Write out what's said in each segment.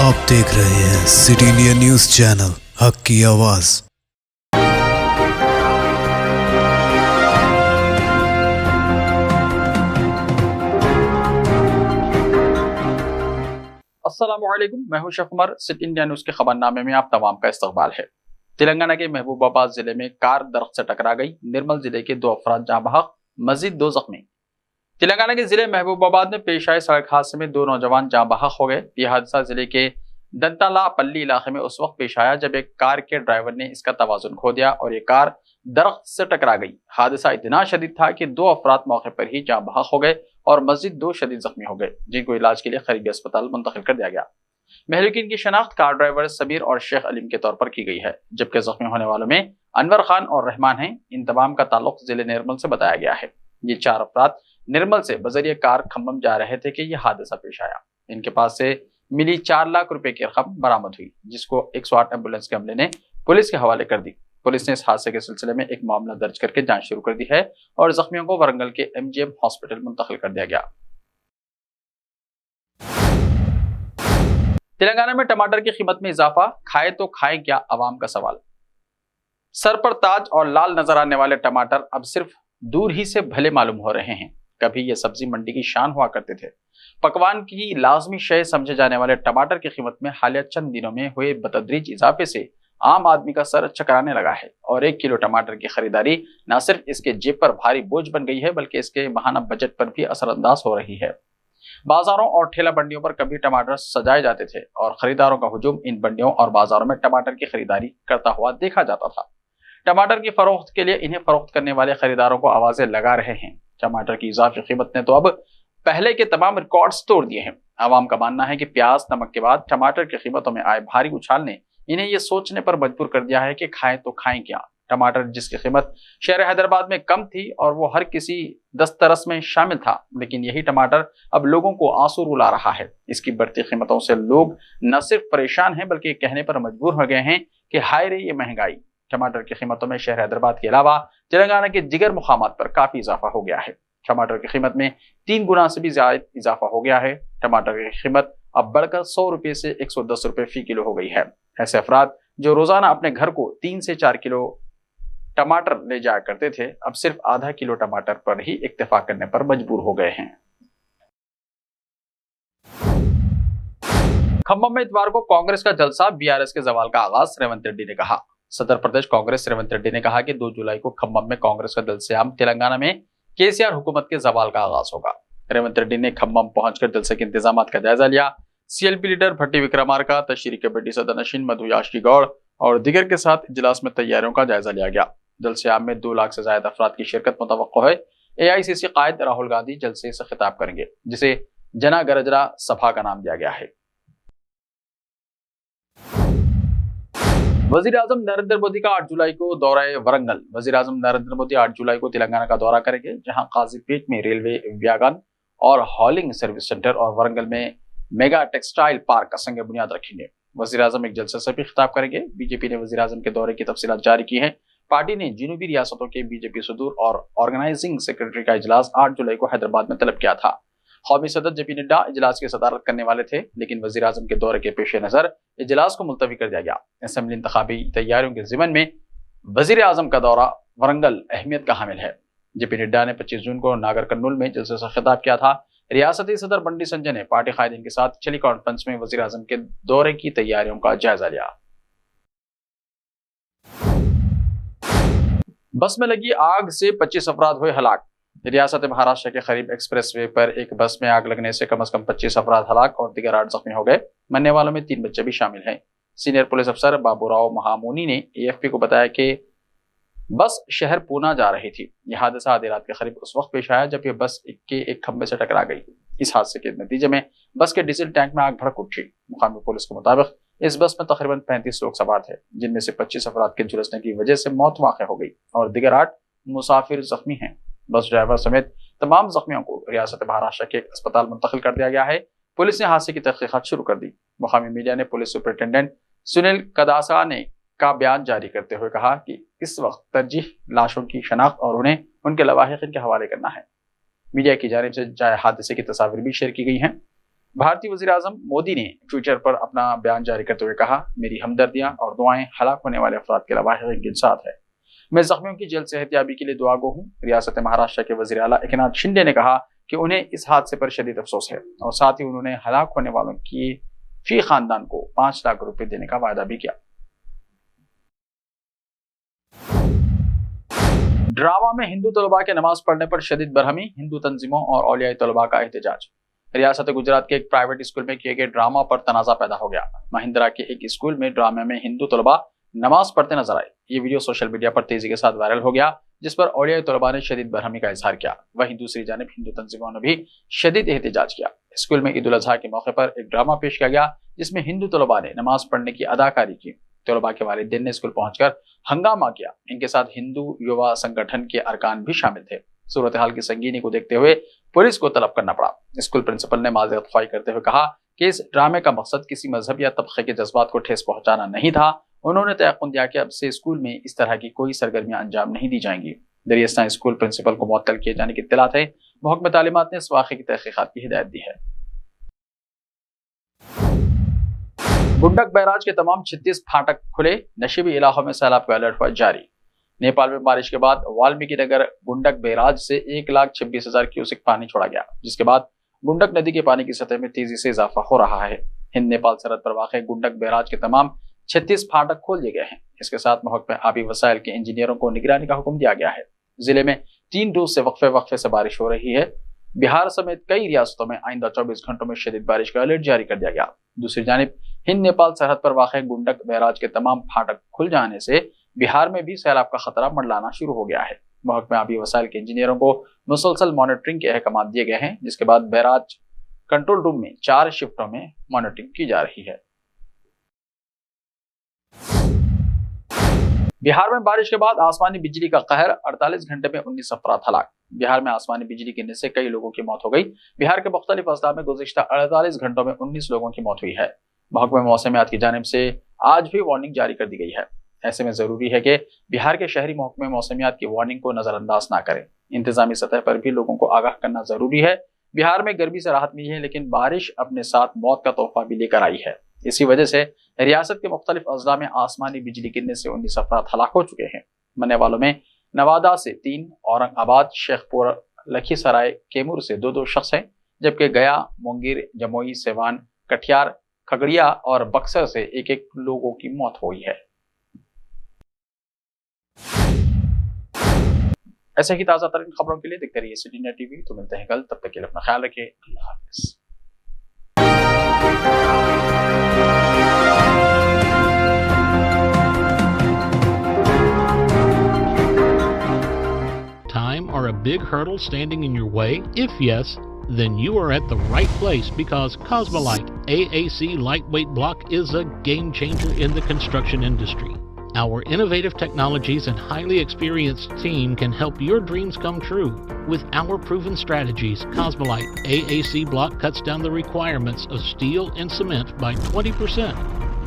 आप देख रहे हैं सिटी इंडिया न्यूज चैनल, हक की आवाज। अस्सलामुअलैकुम, मैं हूं Sheikh Umar. City India news के खबरनामे में आप तमाम का इस्तकबाल है। तेलंगाना के महबूबाबाद जिले में कार दरख्त से टकरा गई। निर्मल जिले के 2 अफराद जहां बहक, मजीद 2 जख्मी। तेलंगाना के जिले महबूबाबाद में पेश आए सड़क हादसे में 2 नौजवान जहां बहक हो गए। यह हादसा जिले के दंताला पल्ली इलाके में उस वक्त पेश आया जब एक कार के ड्राइवर ने इसका तवाजुन खो दिया और ये कार दरख्त से टकरा गई। हादसा इतना शदीद था कि 2 अफराद मौके पर ही जहां बहक हो गए और मजीद 2 शदीद जख्मी हो गए, जिनको इलाज के लिए करीबी अस्पताल मुंतकिल कर दिया गया। महलूकीन की शनाख्त कार ड्राइवर सबीर और शेख अलीम के तौर पर की गई है, जबकि जख्मी होने वालों में अनवर खान और रहमान हैं। इन तमाम का ताल्लुक जिले निर्मल से बताया गया है। ये 4 अफराद निर्मल से बजरिए कार खम्मम जा रहे थे कि यह हादसा पेश आया। इनके पास से मिली 4 लाख रुपए की रकम बरामद हुई, जिसको 108 एम्बुलेंस के अमले ने पुलिस के हवाले कर दी। पुलिस ने इस हादसे के सिलसिले में एक मामला दर्ज करके जांच शुरू कर दी है और जख्मियों को वरंगल के MGM हॉस्पिटल मुंतकिल कर दिया गया। तेलंगाना में टमाटर की कीमत में इजाफा, खाए तो खाएं क्या, अवाम का सवाल। सर पर ताज और लाल नजर आने वाले टमाटर अब सिर्फ दूर ही से भले मालूम हो रहे हैं। कभी ये सब्जी मंडी की शान हुआ करते थे। पकवान की लाजमी शय समझे जाने वाले टमाटर की कीमत में हालिया चंद दिनों में हुए बतदरीज इजाफे से आम आदमी का सर चकराने लगा है और 1 किलो टमाटर की खरीदारी न सिर्फ इसके जेब पर भारी बोझ बन गई है, बल्कि इसके माहाना बजट पर भी असरअंदाज हो रही है। बाजारों और ठेला मंडियों पर कभी टमाटर सजाए जाते थे और खरीदारों का हुजूम इन मंडियों और बाजारों में टमाटर की खरीदारी करता हुआ देखा जाता था। टमाटर की फरोख्त के लिए इन्हें फरोख्त करने वाले खरीदारों को आवाजें लगा रहे हैं। टमाटर की इजाफी कीमत ने तो अब पहले के तमाम रिकॉर्ड्स तोड़ दिए हैं। आवाम का मानना है कि प्याज नमक के बाद टमाटर की कीमतों में आए भारी उछाल ने इन्हें यह सोचने पर मजबूर कर दिया है कि खाएं तो खाएं क्या। टमाटर जिसकी कीमत शहर हैदराबाद में कम थी और वो हर किसी दस्तरस में शामिल था, लेकिन यही टमाटर अब लोगों को आंसू रुला रहा है। इसकी बढ़ती कीमतों से लोग न सिर्फ परेशान हैं, बल्कि कहने पर मजबूर हो गए हैं कि हाय रे ये महंगाई। टमाटर की कीमतों में शहर हैदराबाद के अलावा तेलंगाना के जिगर मुकामात पर काफी इजाफा हो गया है। टमाटर की कीमत में 3 गुना से भी ज्यादा इजाफा हो गया है। टमाटर की कीमत अब बढ़कर 100 रुपए से 110 रुपए फी किलो हो गई है। ऐसे अफराद जो रोजाना अपने घर को 3 से 4 किलो टमाटर ले जाया करते थे, अब सिर्फ आधा किलो टमाटर पर ही इक्तफा करने पर मजबूर हो गए हैं। खम्मम में इतवार को कांग्रेस का जलसा, BRS के जवाल का आगाज, रेवंत रेड्डी ने कहा। सदर प्रदेश कांग्रेस रेवंत रेड्डी ने कहा कि 2 जुलाई को खम्मम में कांग्रेस का जलसे-आम, तेलंगाना में KCR हुकूमत के जवाल का आगाज होगा। रेवंत रेड्डी ने खम्मम पहुंचकर जलसे के इंतजाम का जायजा लिया। CLP लीडर भट्टी विक्रमार्का, तशरीह कमेटी सदर नशीन मधु याशी गौड़ और दिगर के साथ इजलास में तैयारियों का जायजा लिया गया। जलसे-आम में 2 लाख से ज्यादा अफराद की शिरकत मुतवक्को है। AICC कायद राहुल गांधी जलसे से खिताब करेंगे, जिसे जना गरजरा सभा का नाम दिया गया है। वजीर आजम नरेंद्र मोदी का 8 जुलाई को दौरा वरंगल। वजीर आजम नरेंद्र मोदी 8 जुलाई को तेलंगाना का दौरा करेंगे, जहां काजीपेट में रेलवे व्यागन और हॉलिंग सर्विस सेंटर और वरंगल में मेगा टेक्सटाइल पार्क का संग बुनियाद रखेंगे। वजीर आजम एक जलसे से भी खिताब करेंगे। बीजेपी ने वजीर आजम के दौरे की तफसीलात जारी की है। पार्टी ने जनूबी रियासतों के बीजेपी सदूर और ऑर्गेनाइजिंग सेक्रेटरी का इजलास 8 जुलाई को हैदराबाद में तलब किया था। कौमी सदर JP नड्डा इजलास की सदारत करने वाले थे, लेकिन वजीर आजम के दौरे के पेश नजर इजलास को मुलतवी कर दिया गया। असेंबली इंतखाबी तैयारियों के जिमन में वजीर आजम का दौरा वरंगल अहमियत का हामिल है। JP नड्डा ने 25 जून को नागर कर्नूल में जलसे से खिताब किया था। रियासती सदर बंडी संजय ने पार्टी कायदीन के साथ चली कॉन्फ्रेंस में वजीर आजम के दौरे की तैयारियों का जायजा लिया। बस में लगी आग से 25 अफराद हुए हलाक। रियासत महाराष्ट्र के करीब एक्सप्रेसवे पर एक बस में आग लगने से कम 25 अफराद हलाक और दिगर 8 जख्मी हो गए। मरने वालों में 3 बच्चे भी शामिल हैं। सीनियर पुलिस अफसर बाबूराव महामुनी ने AFP को बताया कि बस शहर पूना जा रही थी। यह हादसा आधी रात के करीब उस वक्त पेश आया जब यह बस के एक खंबे से टकरा गई। इस हादसे के नतीजे में बस के डीजल टैंक में आग भड़क उठी। मुकामी पुलिस के मुताबिक इस बस में तकरीबन 35 लोग सवार थे, जिनमें से 25 अफराद के झुलसने की वजह से मौत वाक़ हो गई और दिगर 8 मुसाफिर जख्मी हैं। बस ड्राइवर समेत तमाम जख्मियों को रियासत महाराष्ट्र के अस्पताल मुंतकिल कर दिया गया है। पुलिस ने हादसे की तहकीकात शुरू कर दी। मुकामी मीडिया ने पुलिस सुपरिटेंडेंट सुनील कदासा ने का बयान जारी करते हुए कहा कि इस वक्त तरजीह लाशों की शनाख्त और उन्हें उनके लवाहिकीन के हवाले करना है। मीडिया की जानिब से जाए हादसे की तस्वीर भी शेयर की गई हैं। भारतीय वज़ीर आज़म मोदी ने ट्विटर पर अपना बयान जारी करते हुए कहा, मेरी हमदर्दियां और दुआएं हलाक होने वाले अफराद के लवाहिक के साथ है। मैं जख्मियों की जल्द सेहतयाबी के लिए दुआगो हूँ। रियासत महाराष्ट्र के वज़ीर आला एकनाथ शिंदे ने कहा कि उन्हें इस हादसे पर शदीद अफसोस है और साथ ही उन्होंने हलाक होने वालों की फी खानदान को 5 लाख रुपए देने का वायदा भी किया। ड्रामा में हिंदू तलबा के नमाज पढ़ने पर शदीद बरहमी, हिंदू तंजीमों और औलियाए तलबा का एहतजाज। रियासत गुजरात के एक प्राइवेट स्कूल में किए गए ड्रामा पर तनाजा पैदा हो गया। महिंद्रा के एक स्कूल में ड्रामे में हिंदू तलबा नमाज पढ़ते नजर आए। ये वीडियो सोशल मीडिया पर तेजी के साथ वायरल हो गया, जिस पर औलियाए तलबा ने शदीद बरहमी का इजहार किया। वहीं दूसरी जानिब हिंदू तंजीमों ने भी शदीद एहतजाज किया। स्कूल में ईद उल अजहा के मौके पर एक ड्रामा पेश किया गया, जिसमें हिंदू तलबा ने नमाज पढ़ने की अदाकारी की। तलबा के वालिदैन ने स्कूल पहुंचकर हंगामा किया। इनके साथ हिंदू युवा संगठन के अरकान भी शामिल थे। सूरत हाल की संगीनी को देखते हुए पुलिस को तलब करना पड़ा। स्कूल प्रिंसिपल ने माज़रत ख्वाही करते हुए कहा कि इस ड्रामे का मकसद किसी मजहब या तबके के जज्बात को ठेस पहुंचाना नहीं था। उन्होंने तयक़ुन दिया कि अब से स्कूल में इस तरह की कोई सरगर्मियां अंजाम नहीं दी जाएंगी। दरियास्तान स्कूल प्रिंसिपल को मुअत्तल किए जाने की इत्तलात है। महकमा तालीमात ने इस वाक़े की तहक़ीक़ात की हिदायत दी है। गुंडक बैराज के तमाम 36 फाटक खुले, नशीबी इलाकों में सैलाब का अलर्ट हुआ जारी। नेपाल में बारिश के बाद वाल्मीकि नगर गुंडक बैराज से 1,26,000 क्यूसेक पानी छोड़ा गया, जिसके बाद गुंडक नदी के पानी की सतह में तेजी से इजाफा हो रहा है। हिंद नेपाल सरहद पर वाक़ गुंडक बैराज के तमाम 36 फाटक खोल दिए गए हैं। इसके साथ महकमा आबी वसाइल के इंजीनियरों को निगरानी का हुक्म दिया गया है। जिले में 3 रोज से वक्फे से बारिश हो रही है। बिहार समेत कई रियासतों में आइंदा 24 घंटों में शदीद बारिश का अलर्ट जारी कर दिया गया। दूसरी जानिब हिंद नेपाल सरहद पर वाक़ गुंडक बैराज के तमाम फाटक खुल जाने से बिहार में भी सैलाब का खतरा मंडलाना शुरू हो गया है। महकमा आबी वसाइल के इंजीनियरों को मुसलसल मॉनिटरिंग के अहकाम दिए गए हैं, जिसके बाद बैराज कंट्रोल रूम में 4 शिफ्टों में मॉनिटरिंग की जा रही है। बिहार में बारिश के बाद आसमानी बिजली का कहर, 48 घंटे में 19 अफराद हलाक। बिहार में आसमानी बिजली गिरने से कई लोगों की मौत हो गई। बिहार के मुख्तलिफ अजला में गुज़िश्ता 48 घंटों में 19 लोगों की मौत हुई है। महकमा मौसमियात की जानिब से आज भी वार्निंग जारी कर दी गई है। ऐसे में जरूरी है कि बिहार के शहरी महकमे मौसमियात की वार्निंग को नजरअंदाज ना करें। इंतजामी सतह पर भी लोगों को आगाह करना जरूरी है। बिहार में गर्मी से राहत मिली है, लेकिन बारिश अपने साथ मौत का तोहफा भी लेकर आई है। इसी वजह से रियासत के मुख्तलिफ अजला में आसमानी बिजली गिरने से 19 अफराद हलाक हो चुके हैं। मरने वालों में नवादा से 3, औरंगाबाद, शेखपुरा, लखीसराय, कैमूर से 2 शख्स हैं, जबकि गया, मुंगेर, जमुई, सिवान, कटिहार, खगड़िया और बक्सर से 1 लोगों की मौत हुई है। ऐसे ही ताज़ा तरीन खबरों के लिए देखते रहिए सिटी नेट टीवी। तो मिलते हैं कल, तब तक के लिए अपना ख्याल रखिए। अल्लाह हाफ़िज़। Time or a big hurdle standing in your way? If yes, then you are at the right place, because Cosmolite AAC lightweight block is a game changer in the construction industry. Our innovative technologies and highly experienced team can help your dreams come true. With our proven strategies, Cosmolite AAC block cuts down the requirements of steel and cement by 20%,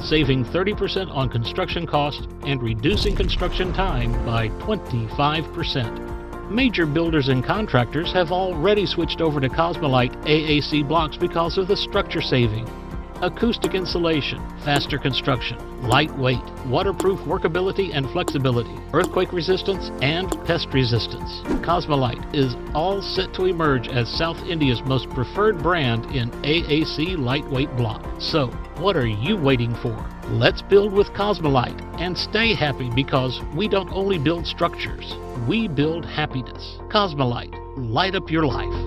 saving 30% on construction costs and reducing construction time by 25%. Major builders and contractors have already switched over to Cosmolite AAC blocks because of the structure saving, acoustic insulation, faster construction, lightweight, waterproof workability and flexibility, earthquake resistance, and pest resistance. Cosmolite is all set to emerge as South India's most preferred brand in AAC lightweight block. So, what are you waiting for? Let's build with Cosmolite and stay happy, because we don't only build structures, we build happiness. Cosmolite, light up your life.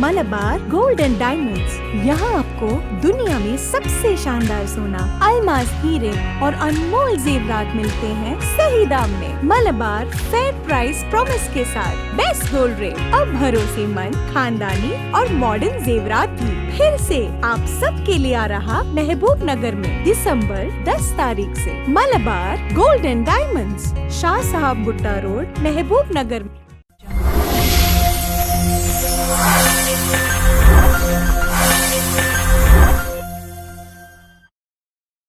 Malabar gold and diamonds, यहाँ आपको दुनिया में सबसे शानदार सोना, अलमास हीरे और अनमोल जेवरात मिलते हैं सही दाम में। मलबार फेयर प्राइस प्रॉमिस के साथ बेस्ट गोल्ड रेट, अब भरोसेमंद, खानदानी और मॉडर्न जेवरात भी फिर से आप सब के लिए आ रहा महबूब नगर में दिसंबर 10 तारीख से। Malabar gold and diamonds, Shah साहब भुट्टा रोड, महबूब नगर में।